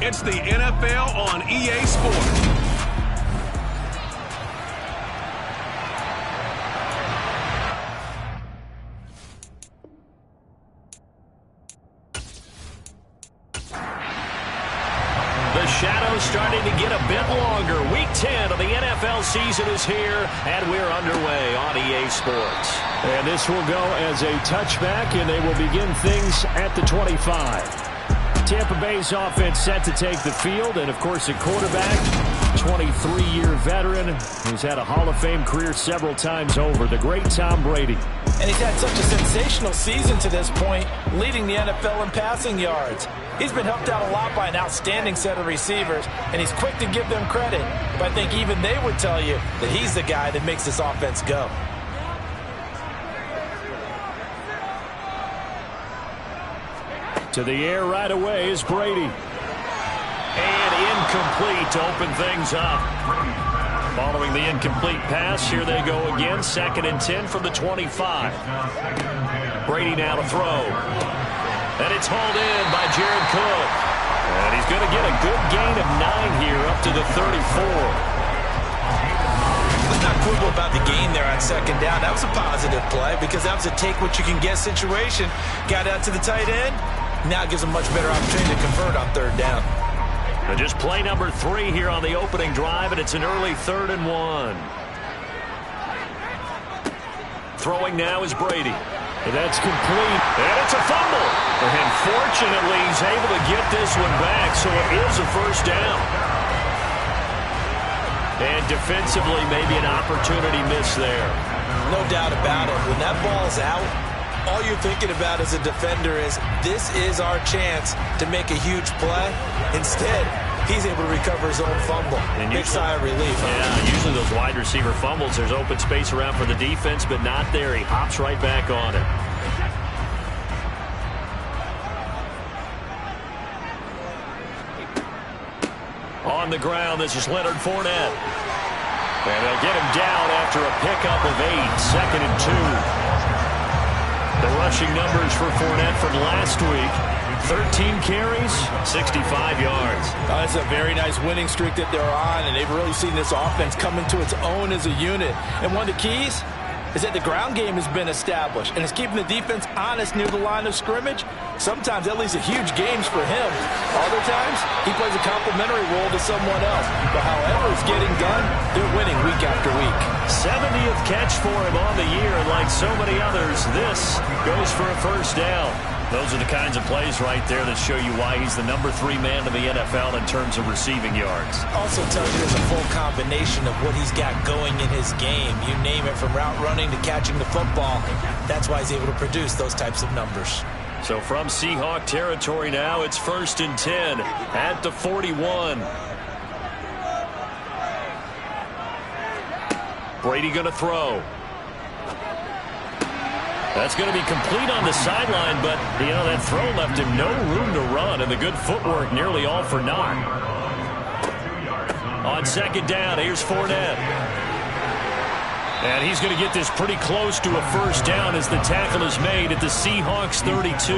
It's the NFL on EA Sports. The shadow's starting to get a bit longer. Week 10 of the NFL season is here, and we're underway on EA Sports. And this will go as a touchback, and they will begin things at the 25. Tampa Bay's offense set to take the field, and, of course, a quarterback, 23-year veteran who's had a Hall of Fame career several times over, the great Tom Brady. And he's had such a sensational season to this point, leading the NFL in passing yards. He's been helped out a lot by an outstanding set of receivers, and he's quick to give them credit. But I think even they would tell you that he's the guy that makes this offense go. To the air right away is Brady. And incomplete to open things up. Following the incomplete pass, here they go again. 2nd and 10 from the 25. Brady now to throw. And it's hauled in by Jared Cook. And he's going to get a good gain of 9 here up to the 34. Let's not quibble about the gain there on 2nd down. That was a positive play because that was a take-what-you-can-get situation. Got out to the tight end. Now gives a much better opportunity to convert on 3rd down. And just play number 3 here on the opening drive, and it's an early 3rd and 1. Throwing now is Brady. And that's complete. And it's a fumble. And fortunately, he's able to get this one back, so it is a 1st down. And defensively, maybe an opportunity miss there. No doubt about it. When that ball's out, all you're thinking about as a defender is, this is our chance to make a huge play. Instead, he's able to recover his own fumble. And big sigh of relief. Yeah, usually those wide receiver fumbles, there's open space around for the defense, but not there. He hops right back on it. On the ground, this is Leonard Fournette. And they'll get him down after a pickup of 8, 2nd and 2. The rushing numbers for Fournette from last week, 13 carries, 65 yards. That's a very nice winning streak that they're on, and they've really seen this offense come into its own as a unit. And one of the keys is that the ground game has been established, and it's keeping the defense honest near the line of scrimmage. Sometimes that leads to huge games for him. Other times, he plays a complementary role to someone else. But however it's getting done, they're winning week after week. 70th catch for him on the year, and like so many others, this goes for a 1st down. Those are the kinds of plays right there that show you why he's the number 3 man in the NFL in terms of receiving yards. Also tells you there's a full combination of what he's got going in his game. You name it, from route running to catching the football. That's why he's able to produce those types of numbers. So from Seahawk territory now, it's 1st and 10 at the 41. Brady going to throw. That's going to be complete on the sideline, but, you know, that throw left him no room to run, and the good footwork nearly all for naught. On 2nd down, here's Fournette. And he's going to get this pretty close to a 1st down as the tackle is made at the Seahawks 32.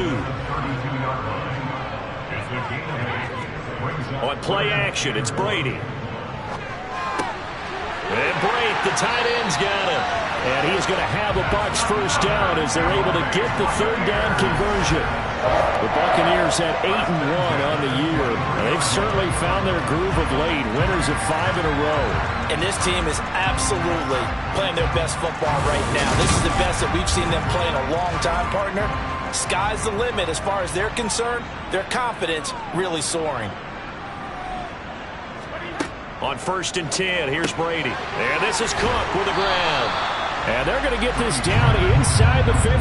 On play action, it's Brady. And Brate, the tight end's got him. And he's going to have a Bucs 1st down as they're able to get the 3rd down conversion. The Buccaneers at 8-1 on the year. They've certainly found their groove of late. Winners of 5 in a row. And this team is absolutely playing their best football right now. This is the best that we've seen them play in a long time, partner. Sky's the limit as far as they're concerned. Their confidence really soaring. On 1st and 10, here's Brady. And this is Cook with the ground. And they're going to get this down inside the 15.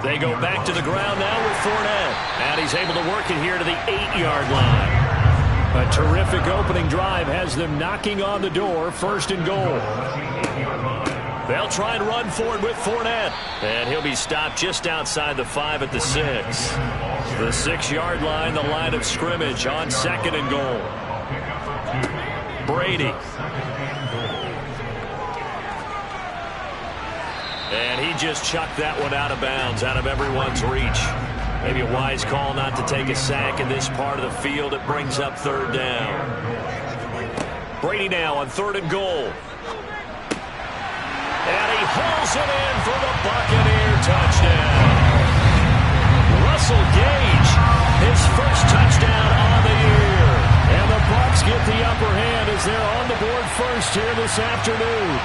They go back to the ground now with Fournette. And he's able to work it here to the 8-yard line. A terrific opening drive has them knocking on the door. 1st and goal. They'll try and run forward with Fournette. And he'll be stopped just outside the 5 at the 6. The 6-yard line, the line of scrimmage on 2nd and goal. Brady. And he just chucked that one out of bounds, out of everyone's reach. Maybe a wise call not to take a sack in this part of the field. It brings up third down. Brady now on 3rd and goal. And he hauls it in for the Buccaneer touchdown. Russell Gage, his first touchdown on the year. And the Bucs get the upper hand as they're on the board first here this afternoon.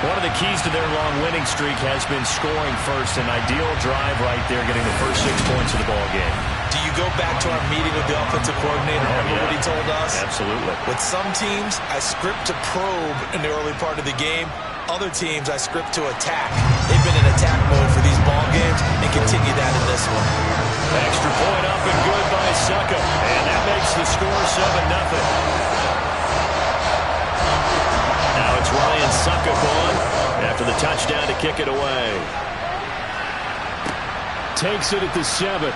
One of the keys to their long winning streak has been scoring first. An ideal drive right there, getting the first 6 points of the ball game. Do you go back to our meeting with the offensive coordinator? Remember what he told us? Absolutely. With some teams, I script to probe in the early part of the game. Other teams, I script to attack. They've been in attack mode for these ball games and continue that in this one. Extra point up and good by Succop. And that makes the score 7-0. Now it's Ryan Succop on after the touchdown to kick it away. Takes it at the 7.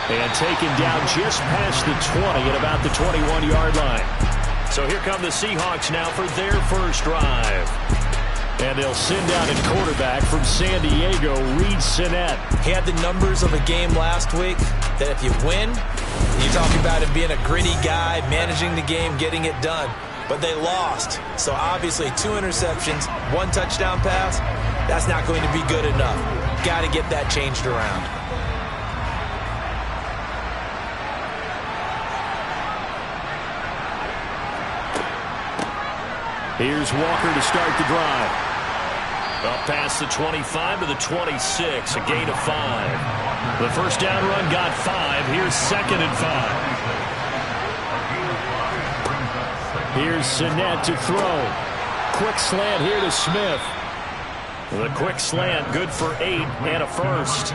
And taken down just past the 20 at about the 21-yard line. So here come the Seahawks now for their first drive. And they'll send out a quarterback from San Diego, Reid Sinnett. He had the numbers of a game last week that if you win, you talk about him being a gritty guy, managing the game, getting it done. But they lost. So obviously 2 interceptions, 1 touchdown pass, that's not going to be good enough. Got to get that changed around. Here's Walker to start the drive. Up past the 25 to the 26, a gain of 5. The first down run got 5. Here's 2nd and 5. Here's Sinnett to throw. Quick slant here to Smith. The quick slant, good for 8 and a first.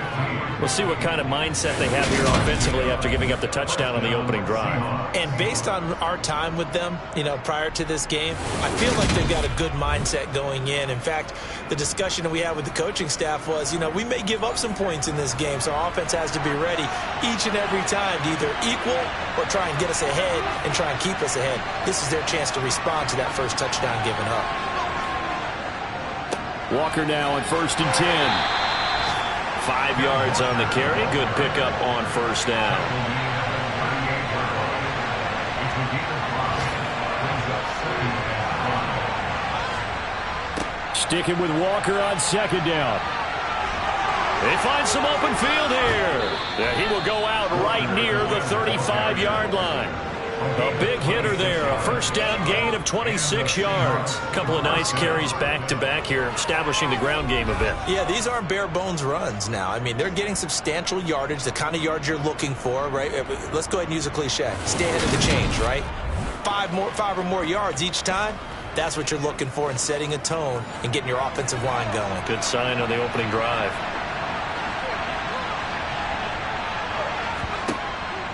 We'll see what kind of mindset they have here offensively after giving up the touchdown on the opening drive. And based on our time with them, prior to this game, I feel like they've got a good mindset going in. In fact, the discussion that we had with the coaching staff was, we may give up some points in this game, so our offense has to be ready each and every time to either equal or try and get us ahead and try and keep us ahead. This is their chance to respond to that first touchdown given up. Walker now on 1st and 10. 5 yards on the carry. Good pickup on first down. Sticking with Walker on 2nd down. They find some open field here. Yeah, he will go out right near the 35-yard line. A big hitter there. A first down gain of 26 yards. A couple of nice carries back-to-back here, establishing the ground game a bit. Yeah, these aren't bare-bones runs now. I mean, they're getting substantial yardage, the kind of yards you're looking for, right? Let's go ahead and use a cliche. Stay ahead of the change, right? 5 or more yards each time. That's what you're looking for in setting a tone and getting your offensive line going. Good sign on the opening drive.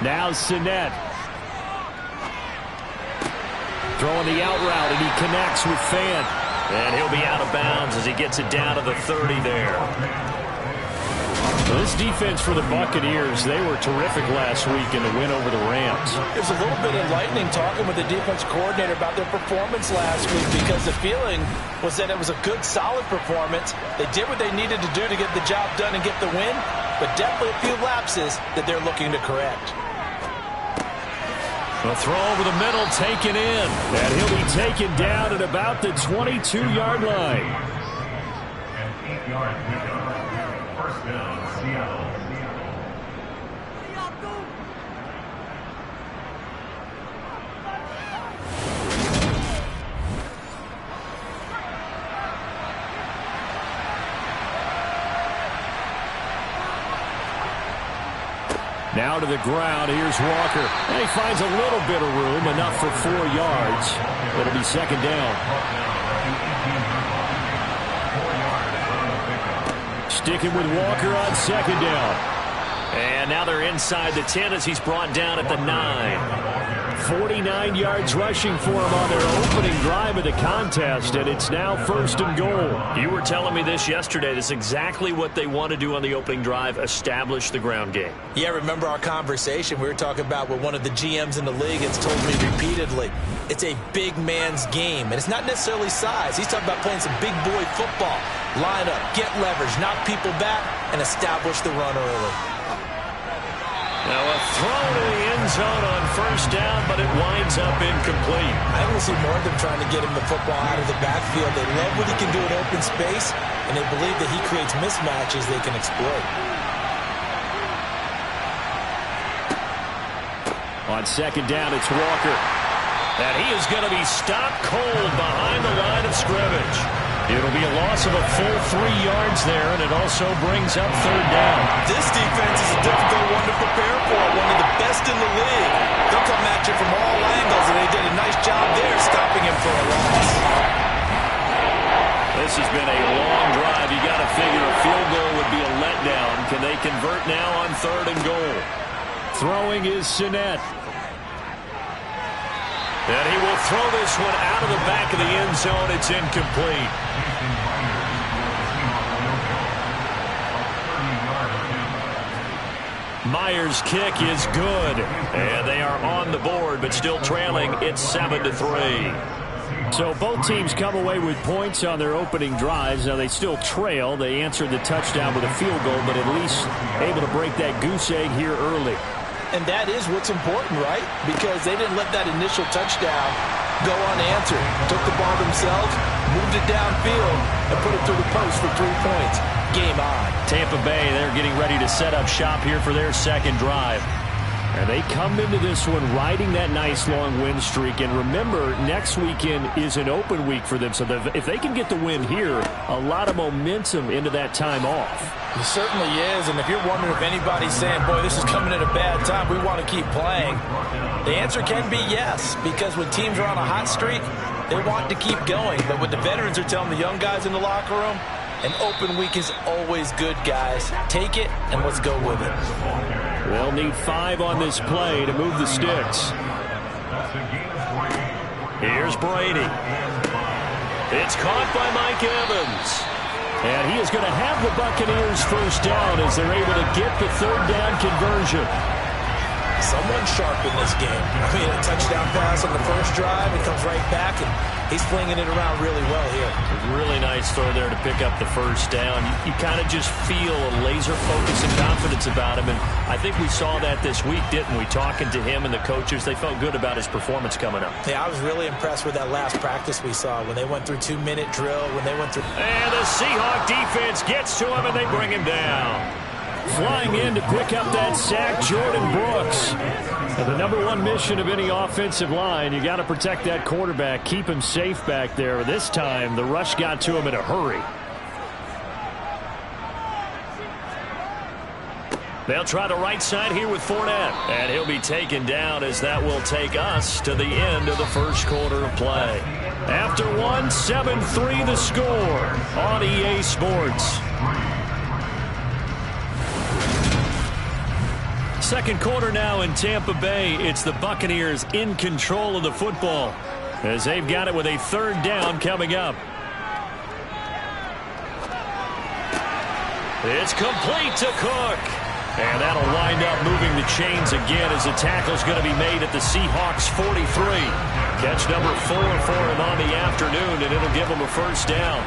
Now Sinnett. Throwing the out route, and he connects with Fant. And he'll be out of bounds as he gets it down to the 30 there. Well, this defense for the Buccaneers, they were terrific last week in the win over the Rams. It was a little bit enlightening talking with the defense coordinator about their performance last week because the feeling was that it was a good, solid performance. They did what they needed to do to get the job done and get the win, but definitely a few lapses that they're looking to correct. A throw over the middle, taken in. And he'll be taken down at about the 22-yard line. And 8 yards pickup. First down, Seattle. Now to the ground. Here's Walker. And he finds a little bit of room, enough for 4 yards. It'll be 2nd down. Sticking with Walker on 2nd down. And now they're inside the 10 as he's brought down at the 9. 49 yards rushing for him on their opening drive of the contest, and it's now 1st and goal. You were telling me this yesterday. This is exactly what they want to do on the opening drive, establish the ground game. Yeah, remember our conversation? We were talking about what one of the GMs in the league has told me repeatedly. It's a big man's game, and it's not necessarily size. He's talking about playing some big boy football. Line up, get leverage, knock people back, and establish the run early. Now a throw to the end zone on 1st down, but it winds up incomplete. I will see more of them trying to get him the football out of the backfield. They love what he can do in open space, and they believe that he creates mismatches they can exploit. On 2nd down, it's Walker. And he is going to be stopped cold behind the line of scrimmage. It'll be a loss of a full 3 yards there, and it also brings up 3rd down. This defense is a difficult one to prepare for, one of the best in the league. They'll come at you from all angles, and they did a nice job there stopping him for a loss. This has been a long drive. You got to figure a field goal would be a letdown. Can they convert now on 3rd and goal? Throwing is Sinnett. And he will throw this one out of the back of the end zone. It's incomplete. Myers' kick is good. And they are on the board, but still trailing. It's 7-3. So both teams come away with points on their opening drives. Now they still trail. They answered the touchdown with a field goal, but at least able to break that goose egg here early. And that is what's important, right? Because they didn't let that initial touchdown go unanswered. Took the ball themselves, moved it downfield, and put it through the post for 3 points. Game on. Tampa Bay, they're getting ready to set up shop here for their 2nd drive. And they come into this one riding that nice long win streak. And remember, next weekend is an open week for them. So if they can get the win here, a lot of momentum into that time off. It certainly is. And if you're wondering if anybody's saying, boy, this is coming at a bad time, we want to keep playing, the answer can be yes. Because when teams are on a hot streak, they want to keep going. But what the veterans are telling the young guys in the locker room, an open week is always good, guys. Take it, and let's go with it. They'll need 5 on this play to move the sticks. Here's Brady. It's caught by Mike Evans. And he is going to have the Buccaneers 1st down as they're able to get the 3rd down conversion. Someone sharp in this game. I mean, a touchdown pass on the 1st drive. It comes right back, and he's flinging it around really well here. Really nice throw there to pick up the 1st down. You kind of just feel a laser focus and confidence about him, and I think we saw that this week, didn't we? Talking to him and the coaches, they felt good about his performance coming up. Yeah, I was really impressed with that last practice we saw when they went through 2-minute drill, when they went through... And the Seahawk defense gets to him, and they bring him down. Flying in to pick up that sack, Jordan Brooks. And the #1 mission of any offensive line, you got to protect that quarterback, keep him safe back there. This time, the rush got to him in a hurry. They'll try the right side here with Fournette. And he'll be taken down as that will take us to the end of the 1st quarter of play. After 1, 7-3 the score on EA Sports. 2nd quarter now in Tampa Bay. It's the Buccaneers in control of the football as they've got it with a 3rd down coming up. It's complete to Cook. And that'll wind up moving the chains again as the tackle's going to be made at the Seahawks 43. Catch number 4 for him on the afternoon, and it'll give him a 1st down.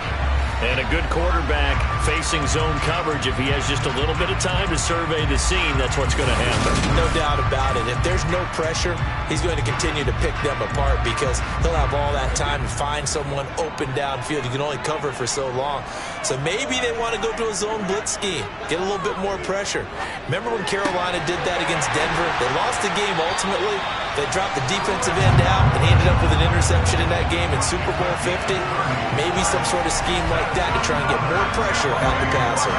And a good quarterback facing zone coverage. If he has just a little bit of time to survey the scene, that's what's going to happen. No doubt about it. If there's no pressure, he's going to continue to pick them apart because he'll have all that time to find someone open downfield. You can only cover for so long. So maybe they want to go to a zone blitz scheme, get a little bit more pressure. Remember when Carolina did that against Denver? They lost the game ultimately. They dropped the defensive end out and ended up with an interception in that game in Super Bowl 50. Maybe some sort of scheme like that to try and get more pressure on the passer.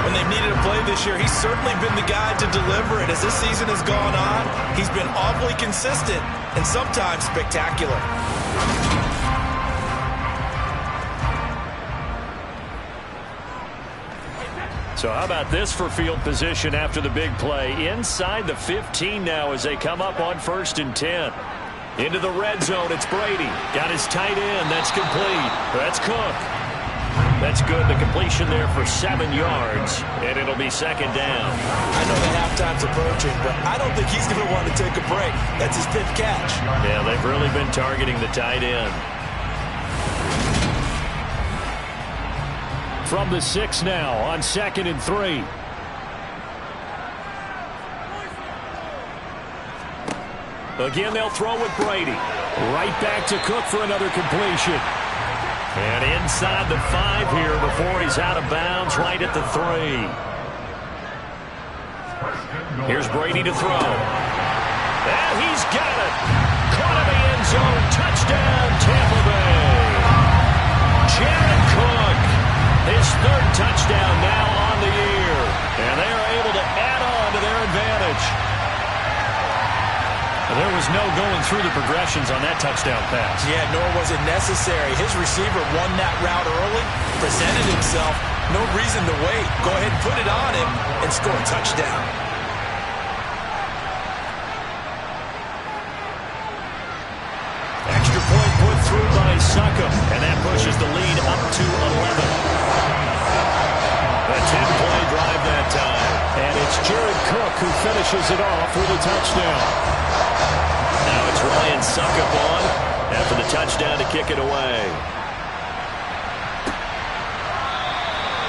When they've needed a play this year, he's certainly been the guy to deliver it. As this season has gone on, he's been awfully consistent and sometimes spectacular. So how about this for field position after the big play? Inside the 15 now as they come up on 1st and 10. Into the red zone, it's Brady. Got his tight end. That's complete. That's Cook. That's good. The completion there for 7 yards, and it'll be 2nd down. I know the halftime's approaching, but I don't think he's going to want to take a break. That's his 5th catch. Yeah, they've really been targeting the tight end. From the 6 now on 2nd and 3. Again, they'll throw with Brady. Right back to Cook for another completion. And inside the 5 here before he's out of bounds, right at the 3. Here's Brady to throw. And he's got it. Caught in the end zone. Touchdown, Tampa Bay. Jared Cook. His 3rd touchdown now on the year. And they are able to add on to their advantage. There was no going through the progressions on that touchdown pass. Yeah, nor was it necessary. His receiver won that route early, presented himself. No reason to wait. Go ahead and put it on him and score a touchdown. Extra point put through by Succop, and that pushes the lead up to 11. A 10-play drive that time. And it's Jared Cook who finishes it off with a touchdown. Now it's Ryan Succop on after the touchdown to kick it away.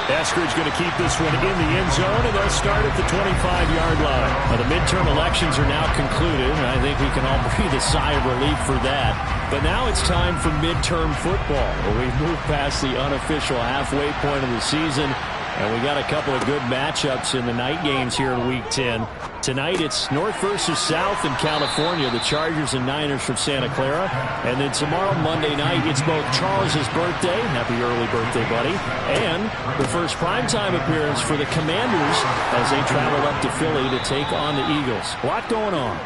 Eskridge going to keep this one in the end zone, and they'll start at the 25-yard line. Now, the midterm elections are now concluded, and I think we can all breathe a sigh of relief for that. But now it's time for midterm football, where we've moved past the unofficial halfway point of the season, and we got a couple of good matchups in the night games here in Week 10. Tonight it's North versus South in California, the Chargers and Niners from Santa Clara. And then tomorrow, Monday night, it's both Charles' birthday, happy early birthday, buddy, and the first primetime appearance for the Commanders as they travel up to Philly to take on the Eagles. A lot going on.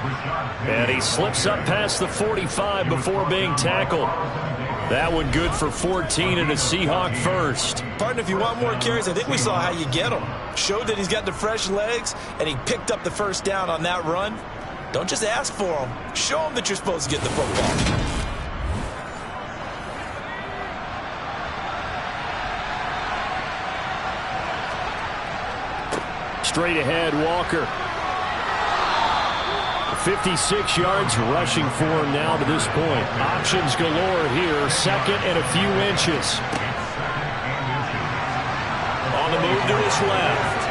And he slips up past the 45 before being tackled. That one good for 14 and a Seahawk first. Partner, if you want more carries, I think we saw how you get them. Showed that he's got the fresh legs, and he picked up the first down on that run. Don't just ask for them. Show them that you're supposed to get the football. Straight ahead, Walker. 56 yards rushing for him now to this point. Options galore here. 2nd and a few inches. On the move to his left.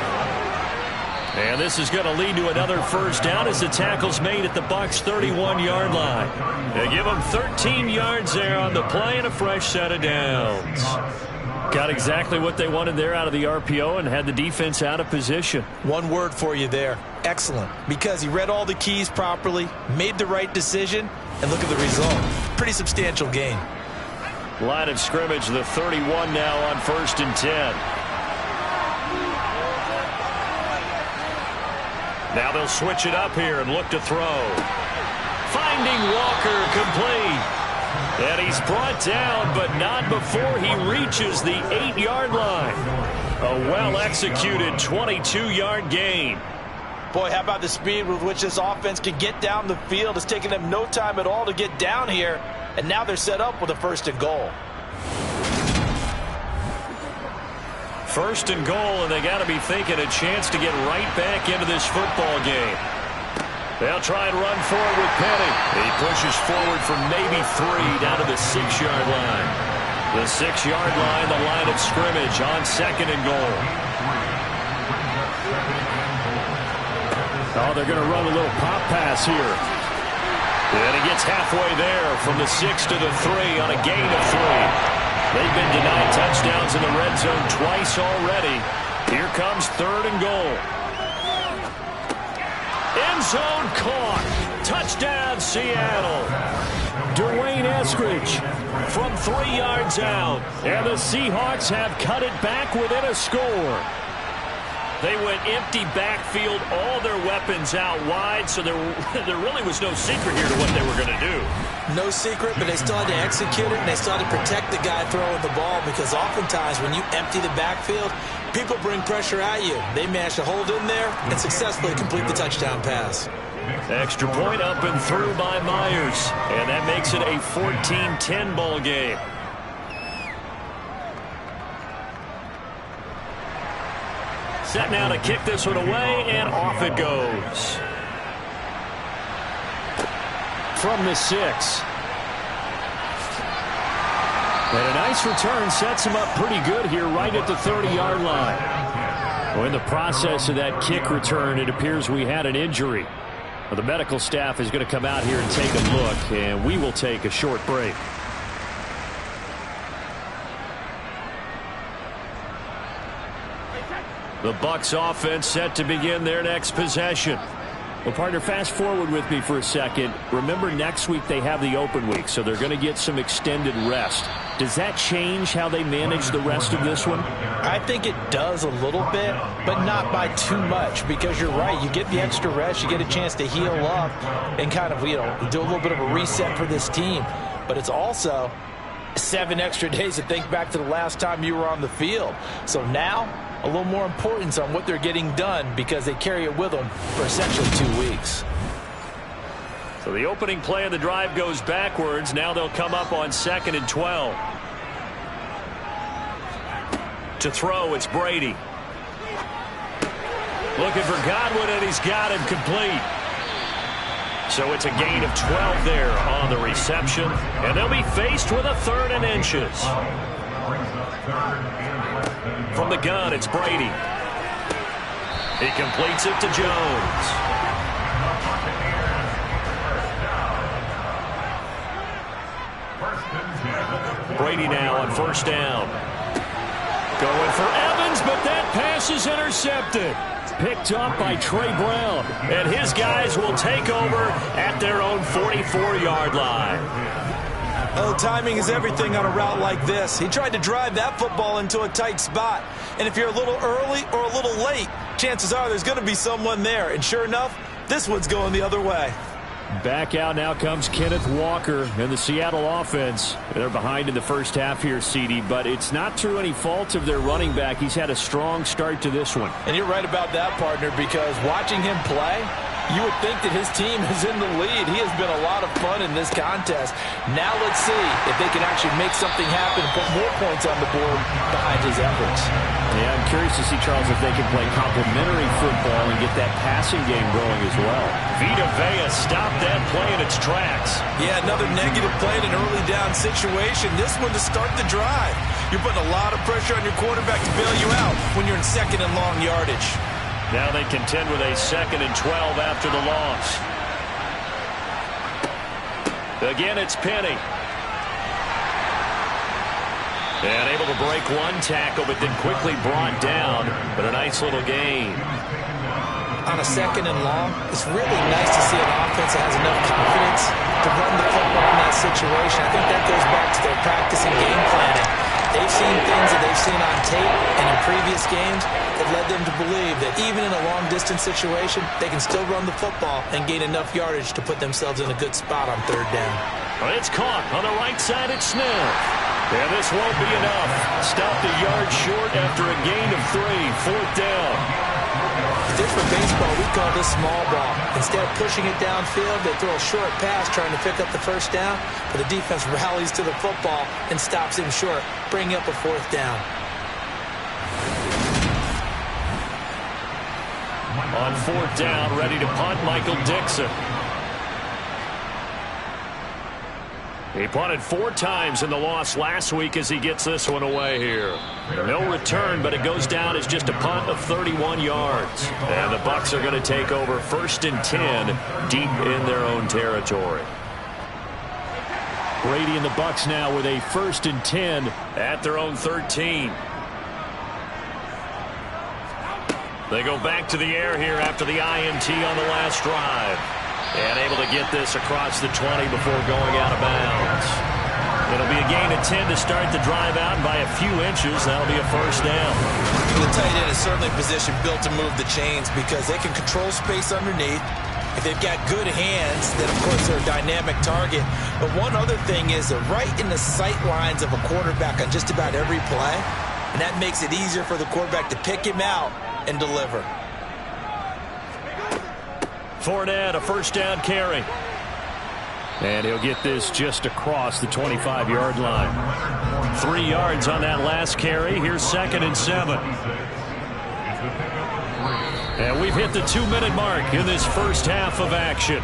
And this is going to lead to another first down as the tackle's made at the Bucs' 31-yard line. They give him 13 yards there on the play and a fresh set of downs. Got exactly what they wanted there out of the RPO and had the defense out of position. One word for you there. Excellent. Because he read all the keys properly, made the right decision, and look at the result. Pretty substantial gain. Line of scrimmage, the 31 now on 1st and 10. Now they'll switch it up here and look to throw. Finding Walker complete. And he's brought down, but not before he reaches the 8-yard line. A well-executed 22-yard gain. Boy, how about the speed with which this offense can get down the field? It's taken them no time at all to get down here, and now they're set up with a 1st and goal. 1st and goal, and they got to be thinking a chance to get right back into this football game. They'll try and run forward with Penny. He pushes forward for maybe 3 down to the 6-yard line. The 6-yard line, the line of scrimmage on 2nd and goal. Oh, they're going to run a little pop pass here. And he gets halfway there from the 6 to the 3 on a gain of 3. They've been denied touchdowns in the red zone twice already. Here comes 3rd and goal. End zone caught. Touchdown, Seattle. Dwayne Eskridge from 3 yards out. And the Seahawks have cut it back within a score. They went empty backfield, all their weapons out wide, so there really was no secret here to what they were going to do. No secret, but they still had to execute it, and they still had to protect the guy throwing the ball, because oftentimes when you empty the backfield, people bring pressure at you. They managed to hold in there and successfully complete the touchdown pass. Extra point up and through by Myers, and that makes it a 14-10 ball game. Set now to kick this one away, and off it goes. From the 6. And a nice return sets him up pretty good here right at the 30-yard line. Well, in the process of that kick return, it appears we had an injury. Well, the medical staff is going to come out here and take a look, and we will take a short break. The Bucs offense set to begin their next possession. Well, partner, fast forward with me for a second. Remember, next week they have the open week, so they're going to get some extended rest. Does that change how they manage the rest of this one? I think it does a little bit, but not by too much, because you're right. You get the extra rest, you get a chance to heal up and kind of, do a little bit of a reset for this team. But it's also 7 extra days to think back to the last time you were on the field. So now, a little more importance on what they're getting done, because they carry it with them for essentially 2 weeks. So the opening play of the drive goes backwards. Now they'll come up on 2nd and 12. To throw, it's Brady. Looking for Godwin, and he's got him complete. So it's a gain of 12 there on the reception, and they'll be faced with a 3rd and inches. From the gun, it's Brady. He completes it to Jones. Brady now on 1st down. Going for Evans, but that pass is intercepted. Picked up by Trey Brown. And his guys will take over at their own 44-yard line. Oh, timing is everything on a route like this. He tried to drive that football into a tight spot. And if you're a little early or a little late, chances are there's going to be someone there. And sure enough, this one's going the other way. Back out now comes Kenneth Walker and the Seattle offense. They're behind in the first half here, CD, but it's not through any fault of their running back. He's had a strong start to this one. And you're right about that, partner, because watching him play, you would think that his team is in the lead. He has been a lot of fun in this contest. Now let's see if they can actually make something happen and put more points on the board behind his efforts. Yeah, I'm curious to see, Charles, if they can play complementary football and get that passing game going as well. Vita Vea stopped that play in its tracks. Yeah, another negative play in an early down situation. This one to start the drive. You're putting a lot of pressure on your quarterback to bail you out when you're in 2nd and long yardage. Now they contend with a 2nd and 12 after the loss. Again, it's Penny. And able to break one tackle, but then quickly brought down. But a nice little gain. On a 2nd and long, it's really nice to see an offense that has enough confidence to run the football in that situation. I think that goes back to their practice and game planning. They've seen things that they've seen on tape and in previous games that led them to believe that even in a long-distance situation, they can still run the football and gain enough yardage to put themselves in a good spot on 3rd down. Well, it's caught on the right side. It's Snell. And this won't be enough. Stopped a yard short after a gain of 3. 4th down. If this were baseball, we call this small ball. Instead of pushing it downfield, they throw a short pass trying to pick up the 1st down, but the defense rallies to the football and stops him short, bringing up a 4th down. On 4th down, ready to punt, Michael Dixon. He punted 4 times in the loss last week as he gets this one away here. No return, but it goes down as just a punt of 31 yards. And the Bucs are going to take over 1st and 10 deep in their own territory. Brady and the Bucs now with a 1st and 10 at their own 13. They go back to the air here after the INT on the last drive. And able to get this across the 20 before going out of bounds. It'll be a gain of 10 to start the drive out, and by a few inches, that'll be a first down. The tight end is certainly a position built to move the chains because they can control space underneath. If they've got good hands, then of course they're a dynamic target. But one other thing is they're right in the sight lines of a quarterback on just about every play, and that makes it easier for the quarterback to pick him out and deliver. Fournette, a first down carry. And he'll get this just across the 25-yard line. 3 yards on that last carry. Here's 2nd and 7. And we've hit the 2-minute mark in this first half of action.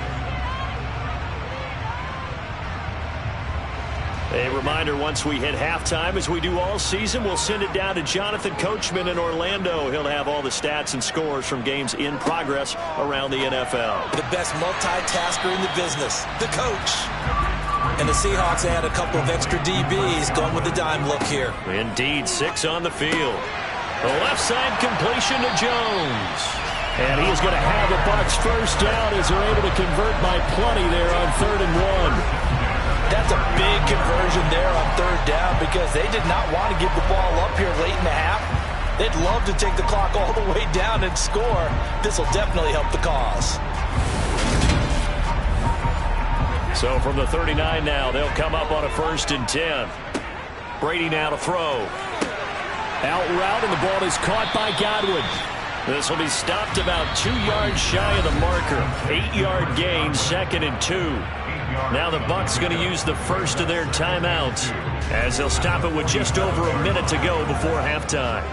A reminder, once we hit halftime, as we do all season, we'll send it down to Jonathan Coachman in Orlando. He'll have all the stats and scores from games in progress around the NFL. The best multitasker in the business, the coach. And the Seahawks add a couple of extra DBs going with the dime look here. Indeed, 6 on the field. The left side completion to Jones. And he is going to have a Bucs first down as they're able to convert by plenty there on 3rd and 1. That's a big conversion there on 3rd down because they did not want to give the ball up here late in the half. They'd love to take the clock all the way down and score. This will definitely help the cause. So from the 39 now, they'll come up on a 1st and 10. Brady now to throw. Out route, and the ball is caught by Godwin. This will be stopped about 2 yards shy of the marker. 8-yard gain, 2nd and 2. Now the Bucs going to use the first of their timeouts as they'll stop it with just over a minute to go before halftime.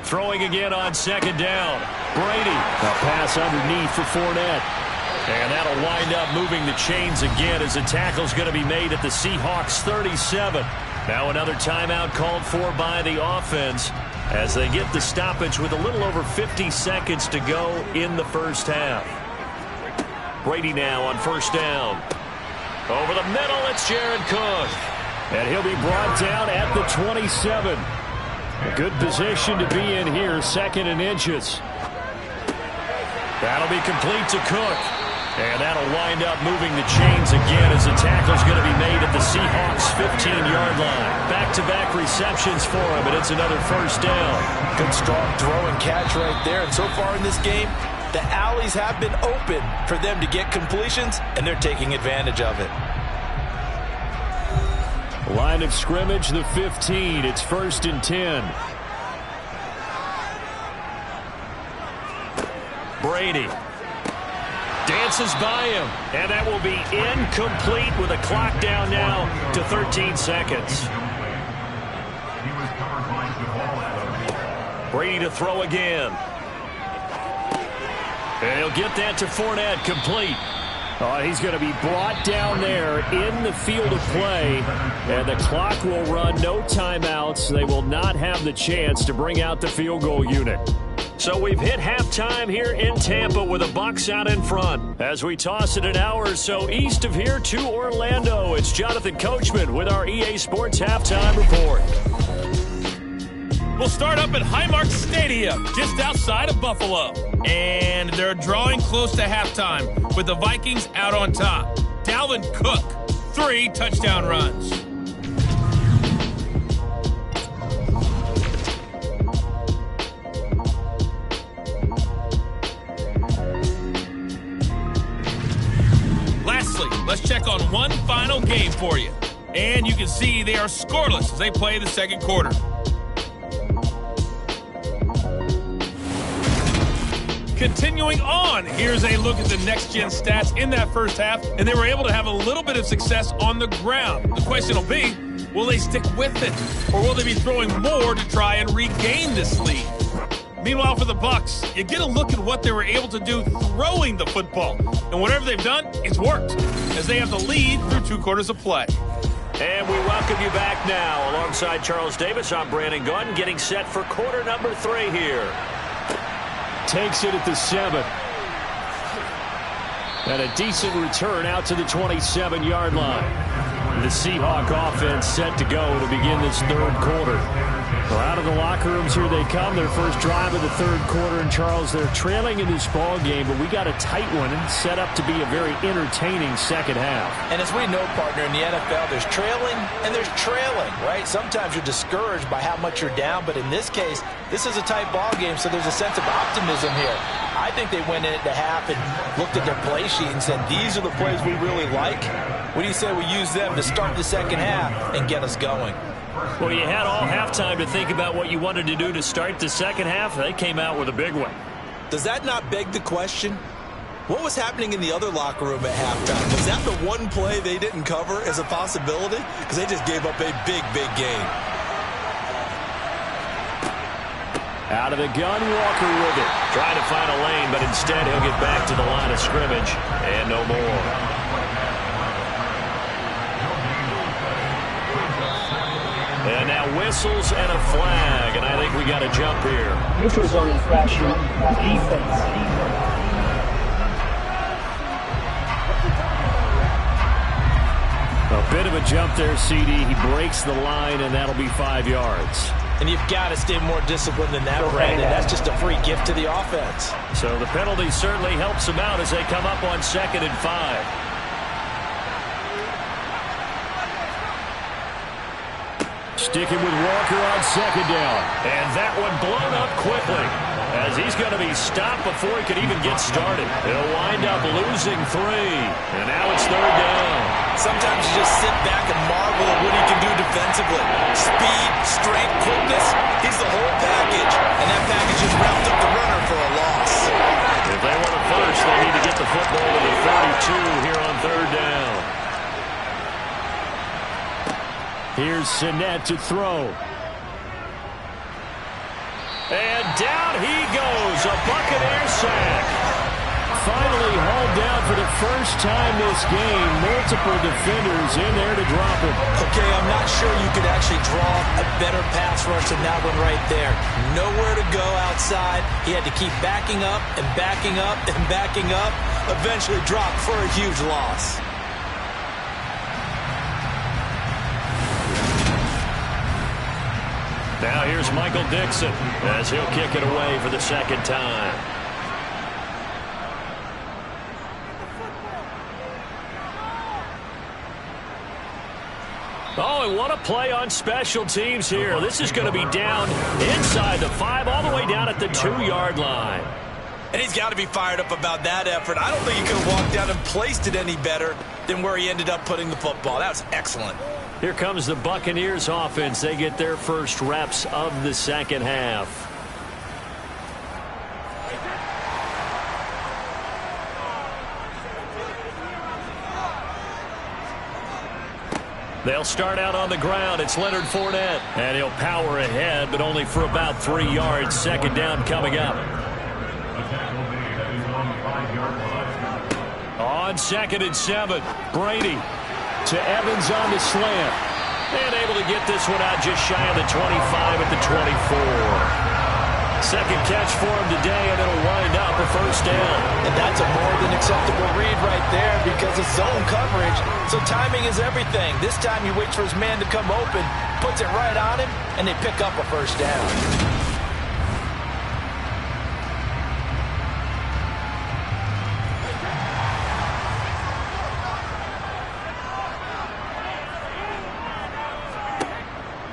Throwing again on 2nd down. Brady. A pass underneath for Fournette. And that'll wind up moving the chains again as the tackle's going to be made at the Seahawks 37. Now another timeout called for by the offense as they get the stoppage with a little over 50 seconds to go in the first half. Brady now on 1st down. Over the middle, it's Jared Cook. And he'll be brought down at the 27. A good position to be in here, 2nd and inches. That'll be complete to Cook. And that'll wind up moving the chains again as the tackle's going to be made at the Seahawks 15-yard line. Back-to-back receptions for him, and it's another 1st down. Good strong throw and catch right there. And so far in this game, the alleys have been open for them to get completions, and they're taking advantage of it. Line of scrimmage, the 15. It's 1st and 10. Brady dances by him, and that will be incomplete with a clock down now to 13 seconds. Brady to throw again. And he'll get that to Fournette, complete. He's going to be brought down there in the field of play, and the clock will run, no timeouts. They will not have the chance to bring out the field goal unit. So we've hit halftime here in Tampa with the Bucs out in front. As we toss it an hour or so east of here to Orlando, it's Jonathan Coachman with our EA Sports Halftime Report. We'll start up at Highmark Stadium, just outside of Buffalo. And they're drawing close to halftime with the Vikings out on top. Dalvin Cook, 3 touchdown runs. Lastly, let's check on one final game for you. And you can see they are scoreless as they play the second quarter. Continuing on, here's a look at the next-gen stats in that first half, and they were able to have a little bit of success on the ground. The question will be, will they stick with it, or will they be throwing more to try and regain this lead? Meanwhile, for the Bucs, you get a look at what they were able to do throwing the football, and whatever they've done, it's worked, as they have the lead through 2 quarters of play. And we welcome you back now. Alongside Charles Davis, I'm Brandon Gunn, getting set for quarter number 3 here. Takes it at the 7. And a decent return out to the 27-yard line. The Seahawk offense set to go to begin this third quarter. Well, out of the locker rooms here they come. Their first drive of the third quarter. And, Charles, they're trailing in this ball game, but we got a tight one and set up to be a very entertaining second half. And as we know, partner, in the NFL, there's trailing and there's trailing, right? Sometimes you're discouraged by how much you're down, but in this case, this is a tight ball game, so there's a sense of optimism here. I think they went in at the half and looked at their play sheet and said, these are the plays we really like. What do you say we use them to start the second half and get us going? Well, you had all halftime to think about what you wanted to do to start the second half. They came out with a big one. Does that not beg the question? What was happening in the other locker room at halftime? Was that the one play they didn't cover as a possibility? Because they just gave up a big, big gain. Out of the gun, Walker with it. Trying to find a lane, but instead he'll get back to the line of scrimmage and no more. And now whistles and a flag, and I think we got a jump here. Neutral zone infraction, defense. A bit of a jump there, CD. He breaks the line, and that'll be 5 yards. And you've got to stay more disciplined than that, Brandon. That's just a free gift to the offense. So the penalty certainly helps them out as they come up on 2nd and 5. Sticking with Walker on 2nd down. And that one blown up quickly as he's going to be stopped before he could even get started. He'll wind up losing 3. And now it's 3rd down. Sometimes you just sit back and marvel at what he can do defensively. Speed, strength, quickness. He's the whole package. And that package has wrapped up the runner for a loss. If they want it first, they need to get the football to the 32 here on 3rd down. Here's Sinnett to throw. And down he goes. A Buccaneer sack. Finally hauled down for the first time this game. Multiple defenders in there to drop him. Okay, I'm not sure you could actually draw a better pass rush than that one right there. Nowhere to go outside. He had to keep backing up and backing up and backing up. Eventually dropped for a huge loss. Now here's Michael Dixon as he'll kick it away for the 2nd time. Oh, and what a play on special teams here. This is going to be down inside the 5, all the way down at the 2-yard line. And he's got to be fired up about that effort. I don't think he could have walked down and placed it any better than where he ended up putting the football. That was excellent. Here comes the Buccaneers offense. They get their first reps of the second half. They'll start out on the ground. It's Leonard Fournette. And he'll power ahead, but only for about 3 yards. 2nd down coming up. On 2nd and 7, Brady to Evans on the slant. And able to get this one out just shy of the 25 at the 24. 2nd catch for him today, and it'll wind up a 1st down. And that's a more than acceptable read right there because it's zone coverage, so timing is everything. This time he waits for his man to come open, puts it right on him, and they pick up a 1st down.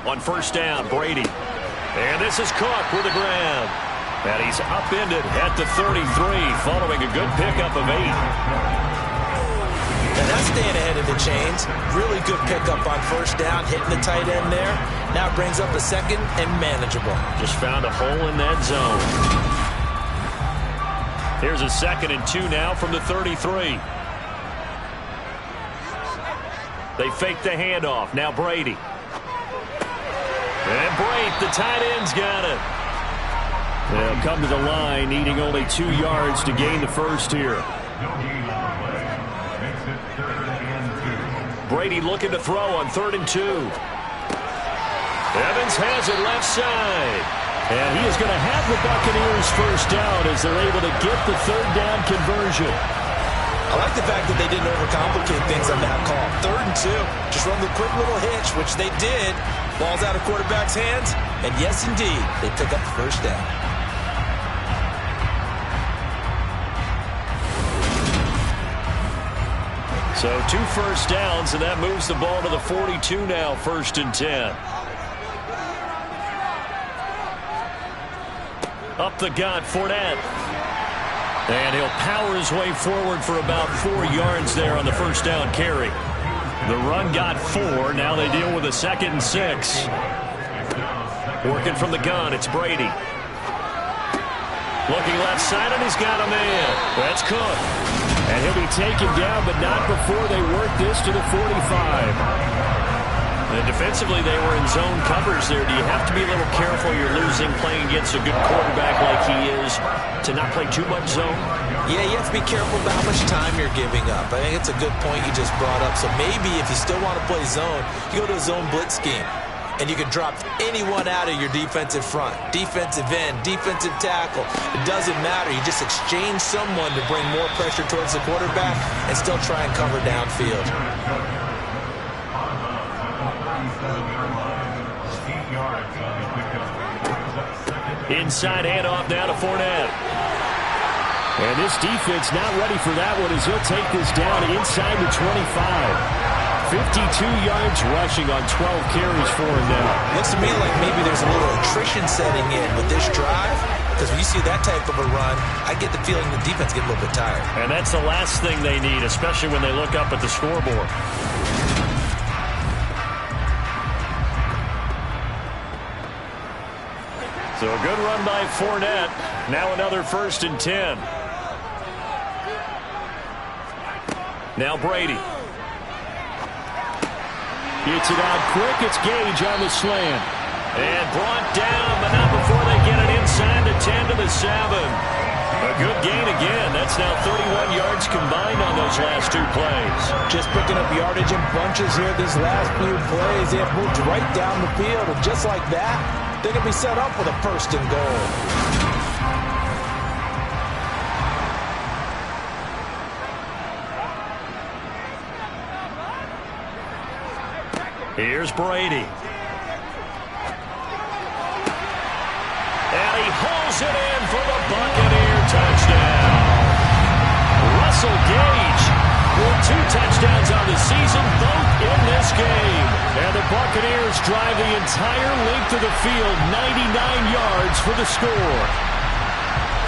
On 1st down, Brady. And this is Cook with the grab. And he's upended at the 33 following a good pickup of 8. And that's staying ahead of the chains. Really good pickup on 1st down, hitting the tight end there. Now it brings up a 2nd and manageable. Just found a hole in that zone. Here's a 2nd and 2 now from the 33. They fake the handoff. Now Brady. And Brate, the tight end's got it. They'll come to the line, needing only 2 yards to gain the 1st here. Brady looking to throw on 3rd and 2. Evans has it left side. And he is going to have the Buccaneers 1st down as they're able to get the 3rd down conversion. I like the fact that they didn't overcomplicate things on that call. 3rd and 2. Just run the quick little hitch, which they did. Ball's out of quarterback's hands. And yes, indeed, they pick up the first down. So 2 first downs, and that moves the ball to the 42 now, 1st and 10. Up the gut, Fournette. And he'll power his way forward for about 4 yards there on the first down carry. The run got 4. Now they deal with a 2nd and 6. Working from the gun, it's Brady. Looking left side, and he's got a man. That's Cook. And he'll be taken down, but not before they work this to the 45. And defensively, they were in zone coverage there. Do you have to be a little careful you're losing playing against a good quarterback like he is to not play too much zone? Yeah, you have to be careful about how much time you're giving up. I think it's a good point you just brought up. So maybe if you still want to play zone, you go to a zone blitz scheme. And you can drop anyone out of your defensive front. Defensive end, defensive tackle. It doesn't matter. You just exchange someone to bring more pressure towards the quarterback and still try and cover downfield. Inside handoff now to Fournette. And this defense not ready for that one as he'll take this down inside the 25. 52 yards rushing on 12 carries for him now. Looks to me like maybe there's a little attrition setting in with this drive. Because when you see that type of a run, I get the feeling the defense get a little bit tired. And that's the last thing they need, especially when they look up at the scoreboard. So a good run by Fournette. Now another 1st and 10. Now Brady. Gets it out quick. It's Gage on the slant. And brought down, but not before they get it inside the 10 to the 7. A good gain again. That's now 31 yards combined on those last 2 plays. Just picking up yardage in bunches here these last few plays. They have moved right down the field. And just like that, they're going to be set up with a 1st and goal. Here's Brady. And he hauls it in for the Buccaneer touchdown. Russell Gage with 2 touchdowns on the season, both in this game. And the Buccaneers drive the entire length of the field, 99 yards for the score.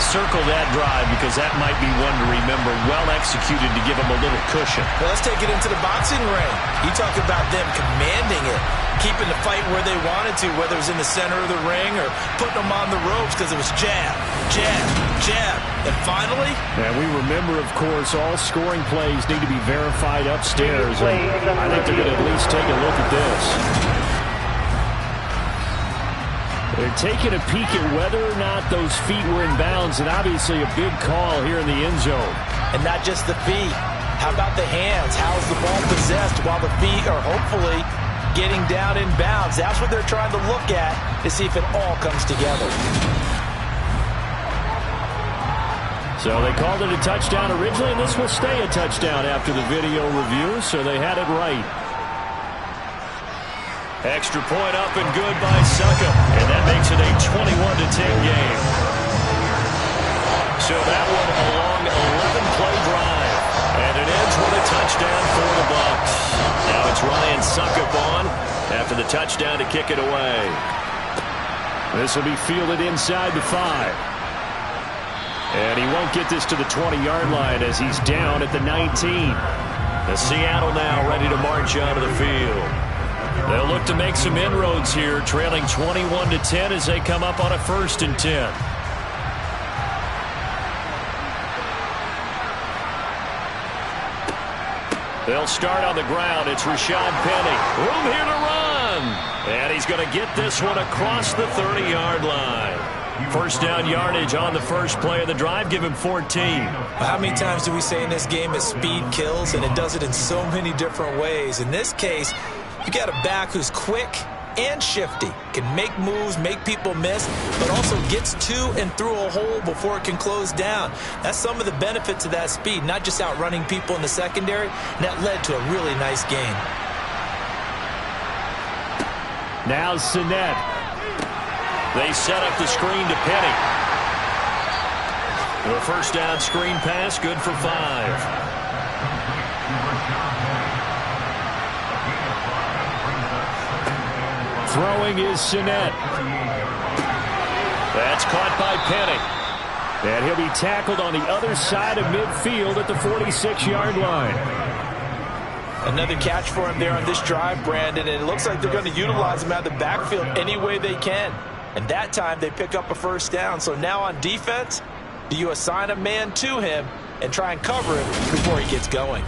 Circle that drive because that might be one to remember. Well executed to give them a little cushion. Well, let's take it into the boxing ring. You talk about them commanding it, keeping the fight where they wanted to, whether it was in the center of the ring or putting them on the ropes because it was jab, jab, jab. And finally... And we remember, of course, all scoring plays need to be verified upstairs. And I think they're going to at least take a look at this. They're taking a peek at whether or not those feet were in bounds, and obviously a big call here in the end zone. And not just the feet. How about the hands? How's the ball possessed while the feet are hopefully getting down in bounds? That's what they're trying to look at to see if it all comes together. So they called it a touchdown originally, and this will stay a touchdown after the video review, so they had it right. Extra point up and good by Succop. And that makes it a 21-10 game. So that one a long 11-play drive. And it ends with a touchdown for the Bucs. Now it's Ryan Succop on after the touchdown to kick it away. This will be fielded inside the 5. And he won't get this to the 20-yard line as he's down at the 19. The Seattle now ready to march out of the field. They'll look to make some inroads here, trailing 21-10 as they come up on a 1st and 10. They'll start on the ground. It's Rashad Penny. Room here to run. And he's going to get this one across the 30-yard line. First down yardage on the first play of the drive. Give him 14. How many times do we say in this game that speed kills, and it does it in so many different ways? In this case, you got a back who's quick, and shifty. Can make moves, make people miss, but also gets to and through a hole before it can close down. That's some of the benefits of that speed, not just outrunning people in the secondary, and that led to a really nice gain. Now Sinnett. They set up the screen to Penny. The first down screen pass, good for 5. Throwing is Sinnett. That's caught by Penny. And he'll be tackled on the other side of midfield at the 46-yard line. Another catch for him there on this drive, Brandon, and it looks like they're going to utilize him out of the backfield any way they can. And that time they pick up a first down. So now on defense, do you assign a man to him and try and cover him before he gets going?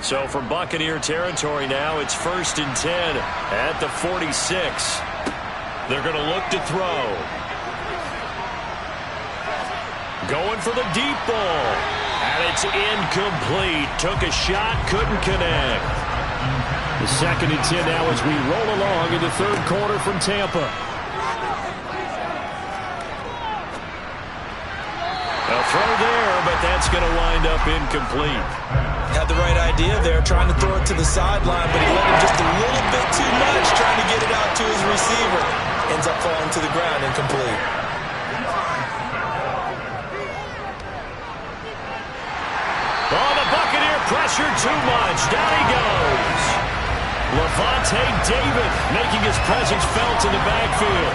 So from Buccaneer territory now, it's 1st and 10 at the 46. They're going to look to throw. Going for the deep ball. And it's incomplete. Took a shot, couldn't connect. The 2nd and 10 now as we roll along in the third quarter from Tampa. A throw there, but that's going to wind up incomplete. Had the right idea there, trying to throw it to the sideline, but he let him just a little bit too much, trying to get it out to his receiver. Ends up falling to the ground, incomplete. Oh, the Buccaneer pressure too much. Down he goes. Lavonte David making his presence felt in the backfield.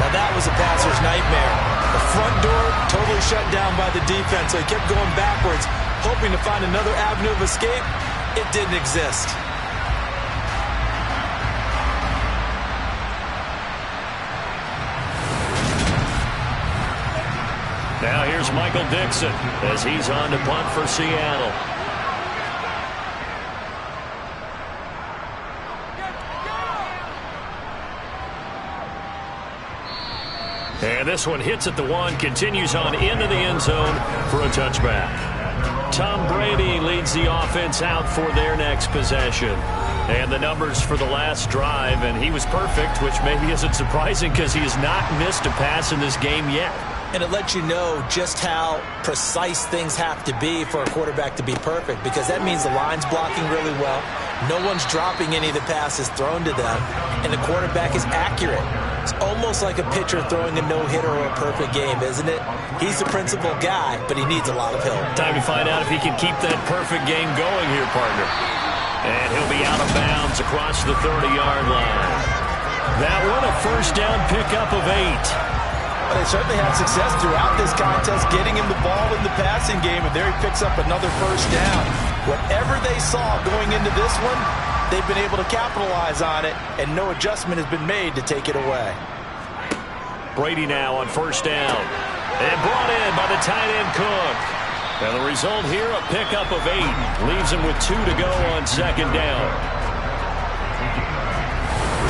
Now that was a passer's nightmare. The front door totally shut down by the defense, so he kept going backwards, hoping to find another avenue of escape. It didn't exist. Now here's Michael Dixon as he's on to punt for Seattle. And this one hits at the 1, continues on into the end zone for a touchback. Tom Brady leads the offense out for their next possession. And the numbers for the last drive, and he was perfect, which maybe isn't surprising because he has not missed a pass in this game yet. And it lets you know just how precise things have to be for a quarterback to be perfect, because that means the line's blocking really well. No one's dropping any of the passes thrown to them, and the quarterback is accurate. It's almost like a pitcher throwing a no-hitter or a perfect game, isn't it? He's the principal guy, but he needs a lot of help. Time to find out if he can keep that perfect game going here, partner. And he'll be out of bounds across the 30-yard line. That one, a first down pickup of 8. They certainly had success throughout this contest, getting him the ball in the passing game, and there he picks up another first down. Whatever they saw going into this one, they've been able to capitalize on it, and no adjustment has been made to take it away. Brady now on first down. And brought in by the tight end Cook. And the result here, a pickup of 8. Leaves him with 2 to go on second down.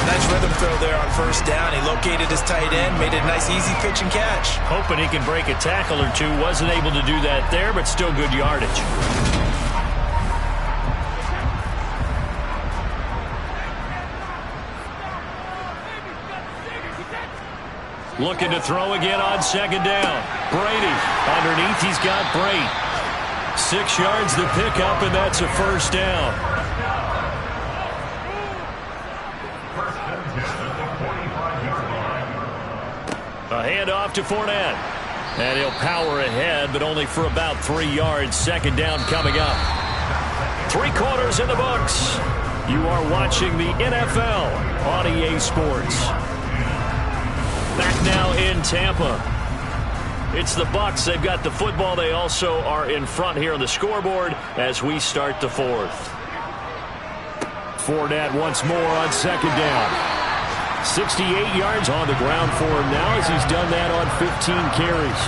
Nice rhythm throw there on first down. He located his tight end, made it a nice easy pitch and catch. Hoping he can break a tackle or two. Wasn't able to do that there, but still good yardage. Looking to throw again on second down. Brady underneath. He's got Brate. 6 yards the pickup, and that's a first down. A handoff to Fournette. And he'll power ahead, but only for about 3 yards. Second down coming up. 3 quarters in the books. You are watching the NFL on EA Sports. Back now in Tampa. It's the Bucs. They've got the football. They also are in front here on the scoreboard as we start the 4th. Fournette once more on second down. 68 yards on the ground for him now as he's done that on 15 carries.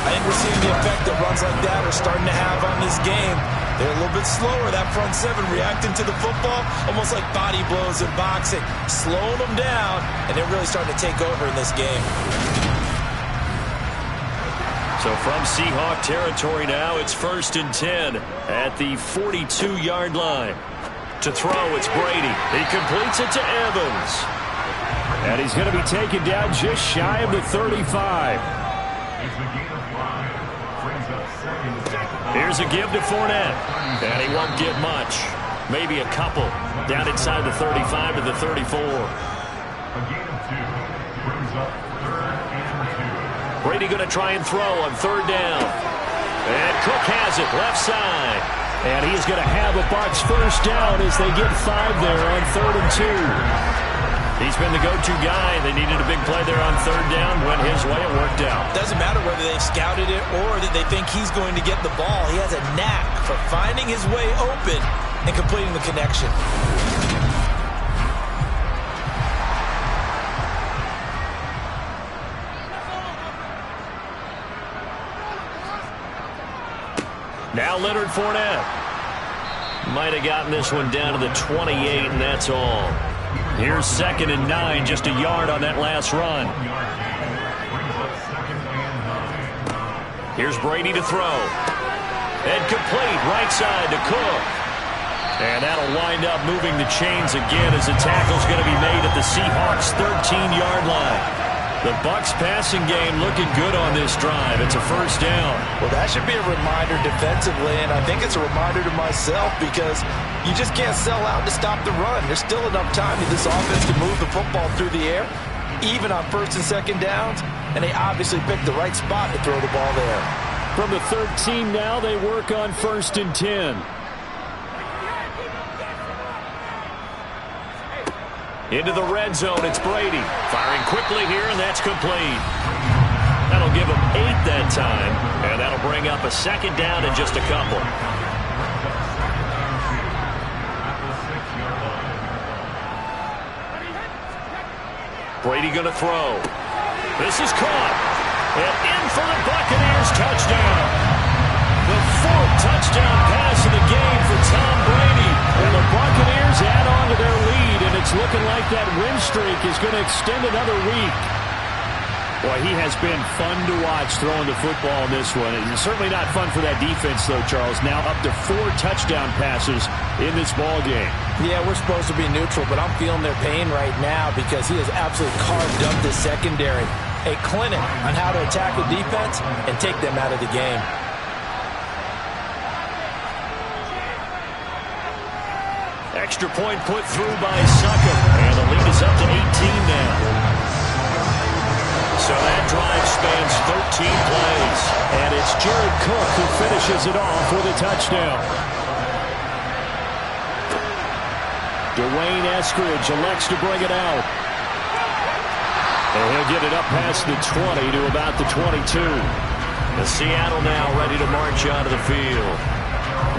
I think we're seeing the effect that runs like that are starting to have on this game. They're a little bit slower, that front 7, reacting to the football, almost like body blows in boxing, slowing them down, and they're really starting to take over in this game. So from Seahawk territory now, it's 1st and 10 at the 42-yard line. To throw, it's Brady. He completes it to Evans. And he's going to be taken down just shy of the 35. Here's a give to Fournette. And he won't get much. Maybe a couple. Down inside the 35 to the 34. Brady going to try and throw on third down. And Cook has it left side. And he's going to have a Bucs first down as they get 5 there on 3rd and 2. He's been the go-to guy. They needed a big play there on third down. Went his way. It worked out. Doesn't matter whether they've scouted it or that they think he's going to get the ball. He has a knack for finding his way open and completing the connection. Now Leonard Fournette. Might have gotten this one down to the 28, and that's all. Here's 2nd and 9, just a yard on that last run. Here's Brady to throw. And complete, right side to Cook. And that'll wind up moving the chains again as the tackle's going to be made at the Seahawks' 13-yard line. The Bucs passing game looking good on this drive. It's a first down. Well, that should be a reminder defensively, and I think it's a reminder to myself because you just can't sell out to stop the run. There's still enough time that this offense can move the football through the air, even on 1st and 2nd downs, and they obviously picked the right spot to throw the ball there. From the 13 now, they work on 1st and 10. Into the red zone, it's Brady. Firing quickly here, and that's complete. That'll give him 8 that time, and that'll bring up a 2nd down in just a couple. Brady going to throw. This is caught. And in for the Buccaneers touchdown. The 4th touchdown pass of the game for Tom Brady. And the Buccaneers add on to their lead, and it's looking like that win streak is going to extend another week. Boy, he has been fun to watch throwing the football in this one. It's certainly not fun for that defense, though, Charles. Now up to 4 touchdown passes in this ball game. Yeah, we're supposed to be neutral, but I'm feeling their pain right now because he has absolutely carved up this secondary. A clinic on how to attack the defense and take them out of the game. Extra point put through by Succop, and the lead is up to 18 now. So that drive spans 13 plays. And it's Jared Cook who finishes it off with a touchdown. Dwayne Eskridge elects to bring it out. And he'll get it up past the 20 to about the 22. The Seattle now ready to march out of the field.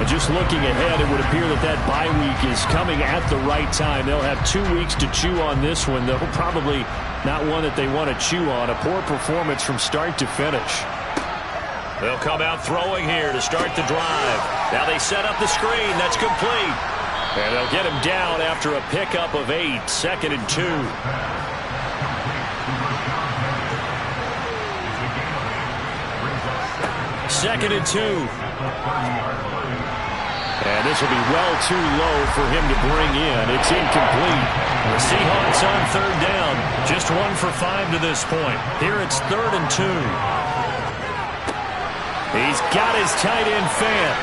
And just looking ahead, it would appear that that bye week is coming at the right time. They'll have 2 weeks to chew on this one, though probably not one that they want to chew on. A poor performance from start to finish. They'll come out throwing here to start the drive. Now they set up the screen. That's complete. And they'll get him down after a pickup of 8. 2nd and 2. 2nd and 2. And this will be well too low for him to bring in. It's incomplete. The Seahawks on 3rd down. Just 1 for 5 to this point. Here it's 3rd and 2. He's got his tight end Fant.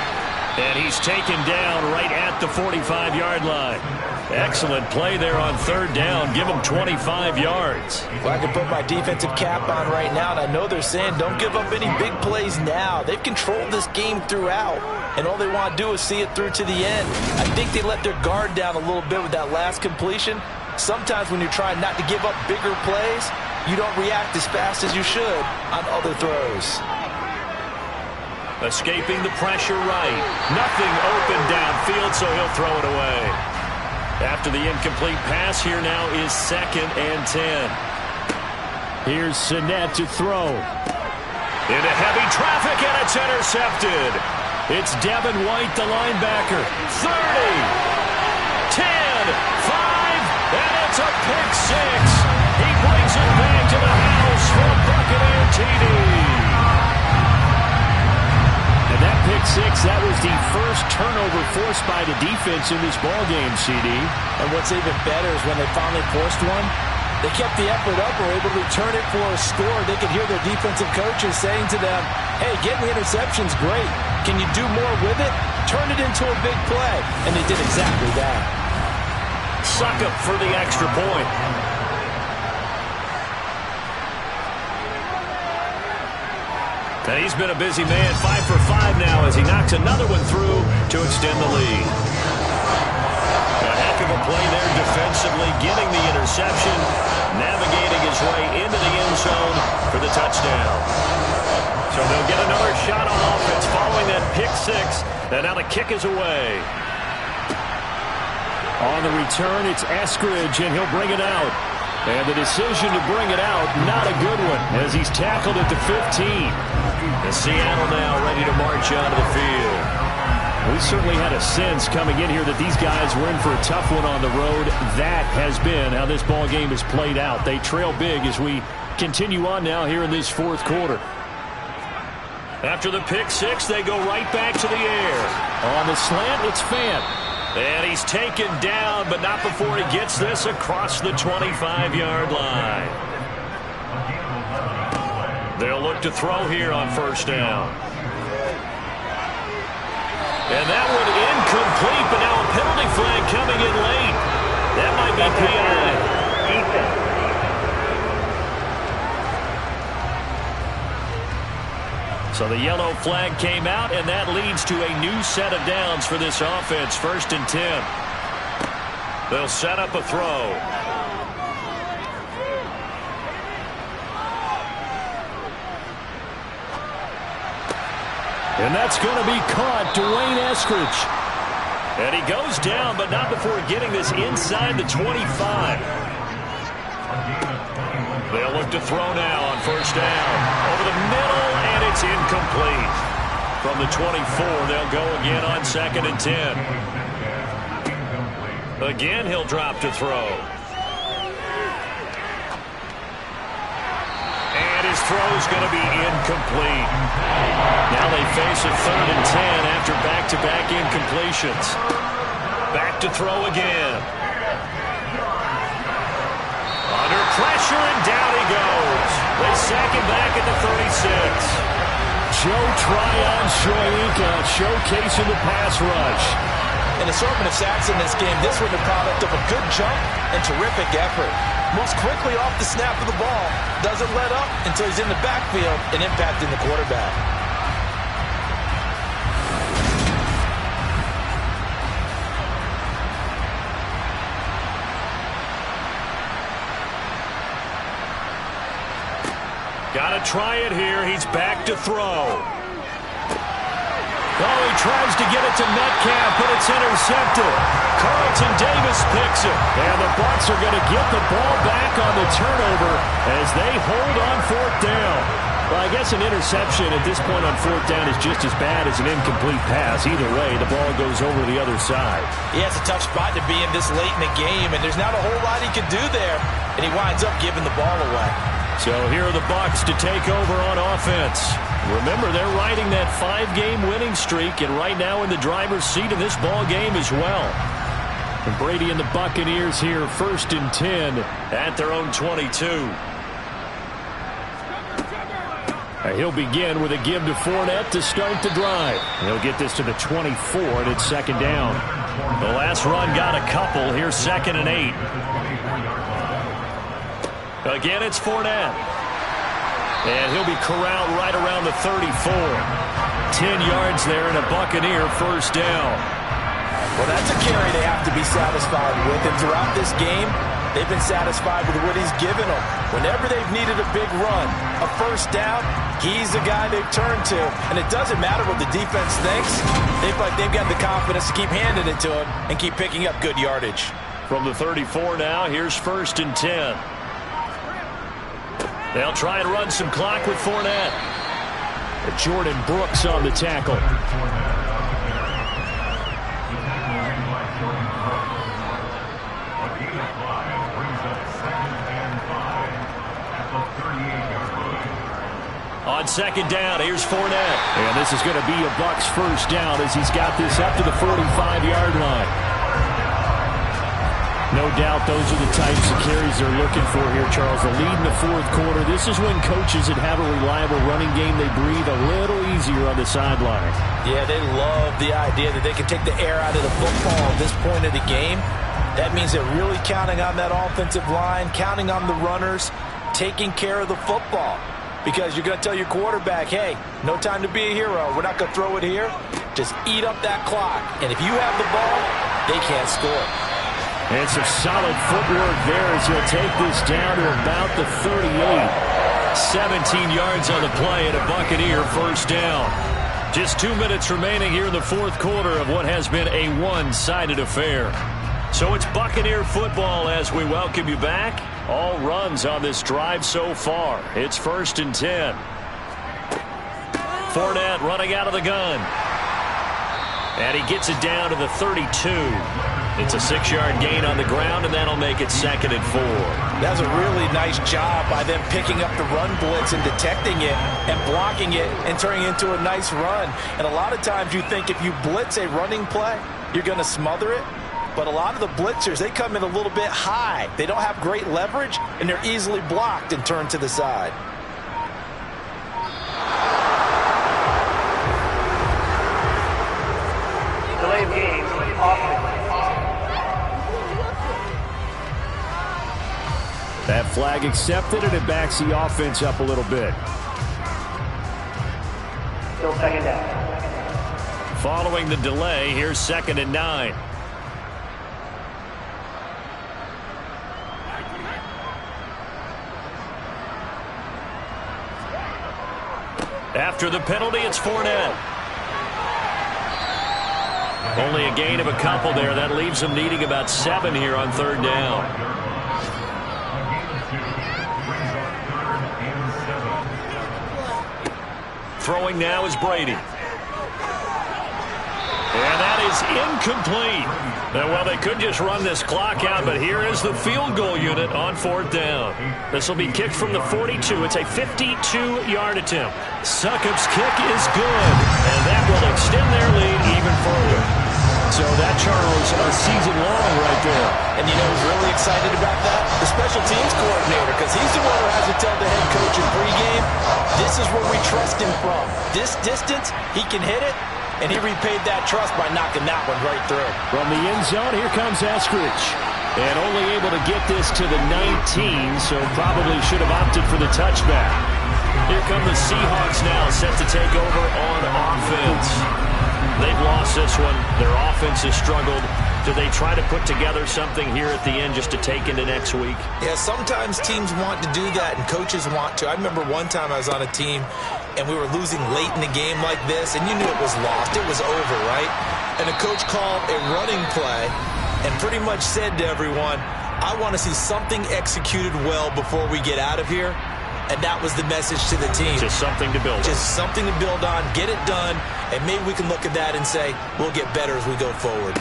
And he's taken down right at the 45-yard line. Excellent play there on 3rd down. Give him 25 yards. Well, I can put my defensive cap on right now, and I know they're saying don't give up any big plays now. They've controlled this game throughout, and all they want to do is see it through to the end. I think they let their guard down a little bit with that last completion. Sometimes when you're trying not to give up bigger plays, you don't react as fast as you should on other throws. Escaping the pressure right. Nothing open downfield, so he'll throw it away. After the incomplete pass, here now is 2nd and 10. Here's Sinnett to throw. Into heavy traffic, and it's intercepted. It's Devin White, the linebacker. 30, 10, 5, and it's a pick 6. He brings it back to the house for a Buccaneer TD. And that pick 6, that was the first turnover forced by the defense in this ballgame, CD. And what's even better is when they finally forced one, they kept the effort up, were able to return it for a score. They could hear their defensive coaches saying to them, hey, getting the interception's great. Can you do more with it? Turn it into a big play. And they did exactly that. Succop for the extra point. And he's been a busy man, 5 for 5 now as he knocks another one through to extend the lead. A heck of a play there defensively, getting the interception, navigating his way into the end zone for the touchdown. So they'll get another shot on offense following that pick six, and now the kick is away. On the return, it's Eskridge, and he'll bring it out. And the decision to bring it out, not a good one, as he's tackled at the 15. And Seattle now ready to march onto the field. We certainly had a sense coming in here that these guys were in for a tough one on the road. That has been how this ball game has played out. They trail big as we continue on now here in this fourth quarter. After the pick six, they go right back to the air. On the slant, it's Fant. And he's taken down, but not before he gets this across the 25-yard line. They'll look to throw here on first down. And that one incomplete, but now a penalty flag coming in late. That might be PI. So the yellow flag came out, and that leads to a new set of downs for this offense. 1st and 10. They'll set up a throw. And that's going to be caught, Dwayne Eskridge. And he goes down, but not before getting this inside the 25. They'll look to throw now on first down. Over the middle, and it's incomplete. From the 24, they'll go again on 2nd and 10. Again, he'll drop to throw. And his throw's going to be incomplete. Now they face a 3rd and 10 after back-to-back incompletions. Back to throw again. Under pressure, and down he goes. They sack him back at the 36. Joe Tryon Shoyinka showcasing the pass rush. An assortment of sacks in this game. This one the product of a good jump and terrific effort. Moves quickly off the snap of the ball. Doesn't let up until he's in the backfield and impacting the quarterback. Got to try it here. He's back to throw. Oh, he tries to get it to Metcalf, but it's intercepted. Carlton Davis picks it. And the Bucs are going to get the ball back on the turnover as they hold on 4th down. Well, I guess an interception at this point on 4th down is just as bad as an incomplete pass. Either way, the ball goes over the other side. Yeah, it's a tough spot to be in this late in the game, and there's not a whole lot he can do there. And he winds up giving the ball away. So here are the Bucs to take over on offense. Remember, they're riding that 5-game winning streak, and right now in the driver's seat in this ball game as well. And Brady and the Buccaneers here, 1st and 10 at their own 22. He'll begin with a give to Fournette to start the drive. He'll get this to the 24, and it's 2nd down. The last run got a couple. Here's 2nd and 8. Again, it's Fournette. And he'll be corralled right around the 34. 10 yards there and a Buccaneer 1st down. Well, that's a carry they have to be satisfied with. And throughout this game, they've been satisfied with what he's given them. Whenever they've needed a big run, a 1st down, he's the guy they've turned to. And it doesn't matter what the defense thinks. They feel like they've got the confidence to keep handing it to him and keep picking up good yardage. From the 34 now, here's 1st and 10. They'll try and run some clock with Fournette. Jordan Brooks on the tackle. On second down, here's Fournette. And this is going to be a Bucs first down as he's got this up to the 45-yard line. No doubt those are the types of carries they're looking for here, Charles. The lead in the fourth quarter. This is when coaches that have a reliable running game, they breathe a little easier on the sideline. Yeah, they love the idea that they can take the air out of the football at this point of the game. That means they're really counting on that offensive line, counting on the runners, taking care of the football. Because you're going to tell your quarterback, hey, no time to be a hero. We're not going to throw it here. Just eat up that clock. And if you have the ball, they can't score. And some solid footwork there as he'll take this down to about the 38. 17 yards on the play and a Buccaneer first down. Just 2 minutes remaining here in the fourth quarter of what has been a one-sided affair. So it's Buccaneer football as we welcome you back. All runs on this drive so far. It's 1st and 10. Fournette running out of the gun. And he gets it down to the 32. It's a 6-yard gain on the ground, and that'll make it 2nd and 4. That was a really nice job by them picking up the run blitz and detecting it and blocking it and turning it into a nice run. And a lot of times you think if you blitz a running play, you're going to smother it. But a lot of the blitzers, they come in a little bit high. They don't have great leverage, and they're easily blocked and turned to the side. Delay of game, offense. That flag accepted, and it backs the offense up a little bit. Still 2nd down. Following the delay, here's 2nd and 9. After the penalty, it's Fournette. Only a gain of a couple there. That leaves them needing about 7 here on 3rd down. Throwing now is Brady. And that is incomplete. Well, they could just run this clock out, but here is the field goal unit on 4th down. This will be kicked from the 42. It's a 52-yard attempt. Succop's kick is good, and that will extend their lead even further. So that, Charles, a season long right there. And you know who's really excited about that? The special teams coordinator, because he's the one who has to tell the head coach in pregame, this is where we trust him from. This distance, he can hit it, and he repaid that trust by knocking that one right through. From the end zone, here comes Eskridge. And only able to get this to the 19, so probably should have opted for the touchback. Here come the Seahawks now, set to take over on offense. They've lost this one. Their offense has struggled. Do they try to put together something here at the end just to take into next week? Yeah, sometimes teams want to do that and coaches want to. I remember one time I was on a team and we were losing late in the game like this, and you knew it was lost. It was over, right? And the coach called a running play and pretty much said to everyone, I want to see something executed well before we get out of here. And that was the message to the team. Just something to build on. Just something to build on, get it done, and maybe we can look at that and say, we'll get better as we go forward.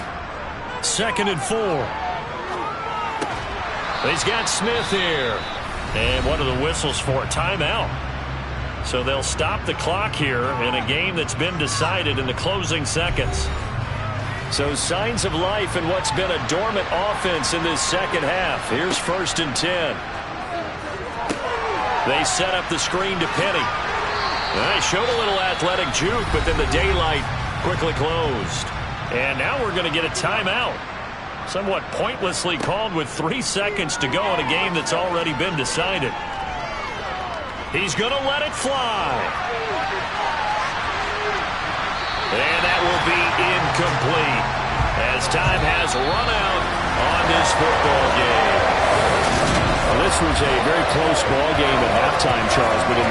2nd and 4. He's got Smith here. And what are the whistles for? Timeout. So they'll stop the clock here in a game that's been decided in the closing seconds. So signs of life in what's been a dormant offense in this second half. Here's 1st and 10. They set up the screen to Penny. They showed a little athletic juke, but then the daylight quickly closed. And now we're going to get a timeout. Somewhat pointlessly called with 3 seconds to go in a game that's already been decided. He's going to let it fly. And that will be incomplete as time has run out on this football game. Well, this was a very close ball game at halftime, Charles, but in